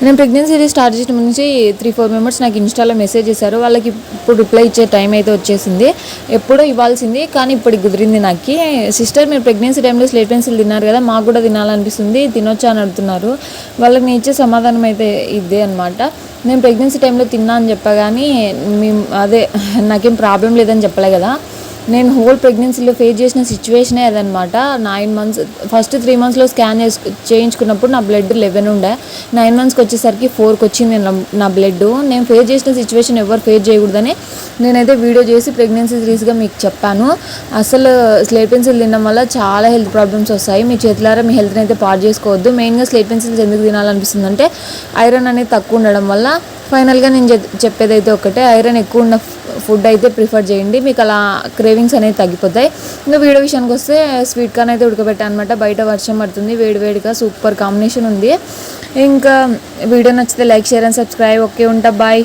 నేను pregnancy start చేసిన నుంచి 3-4 మెంబర్స్ నాకు ఇన్స్టాలో మెసేజ్ చేశారు. వాళ్ళకి ఇప్పుడు రిప్లై ఇచ్చే టైం అయితే వచ్చేసింది. ఎప్పుడో ఇవ్వాల్సింది కానీ ఇప్పటికి కుదిరింది నాకు. సిస్టర్ మీరు ప్రెగ్నెన్సీ టైంలో స్లేట్ పెన్సిల్ తిన్నారు కదా, మాకు కూడా తినాలనిపిస్తుంది, తినొచ్చా అని అడుగుతున్నారు. వాళ్ళకి నేను ఇచ్చే సమాధానం అయితే ఇదే అనమాట. నేను ప్రెగ్నెన్సీ టైంలో తిన్నా అని చెప్పా కానీ నాకేం ప్రాబ్లం లేదని చెప్పలే కదా. నేను హోల్ ప్రెగ్నెన్సీలో ఫేస్ చేసిన సిచ్యువేషనే అదనమాట. 9 months ఫస్ట్ 3 monthsలో స్కాన్ చేయించుకున్నప్పుడు నా బ్లడ్ 11 ఉండే. 9 monthsకి వచ్చేసరికి 4కి వచ్చింది నా బ్లడ్. నేను ఫేస్ చేసిన సిచ్యువేషన్ ఎవరు ఫేస్ చేయకూడదని నేనైతే వీడియో చేసి ప్రెగ్నెన్సీ సీరీస్గా మీకు చెప్పాను. అసలు స్లేట్ పెన్సిల్ తినడం వల్ల చాలా హెల్త్ ప్రాబ్లమ్స్ వస్తాయి. మీ చేతులారా మీ హెల్త్ని అయితే పాడు చేసుకోవద్దు. మెయిన్గా స్లేట్ పెన్సిల్స్ ఎందుకు తినాలనిపిస్తుంది అంటే ఐరన్ అనేది తక్కువ ఉండడం వల్ల. ఫైనల్గా నేను చెప్పేదైతే ఒకటే, ఐరన్ ఎక్కువ ఉన్న ఫుడ్ అయితే ప్రిఫర్ చేయండి, మీకు అలా క్రేవింగ్స్ అనేవి తగ్గిపోతాయి. ఇంకా వీడియో విషయానికి వస్తే స్వీట్ కార్న్ అయితే ఉడకబెట్టాను అనమాట. బయట వర్షం పడుతుంది, వేడివేడిగా సూపర్ కాంబినేషన్ ఉంది. ఇంకా వీడియో నచ్చితే like, share and subscribe. Okay, ఉంటా, బాయ్.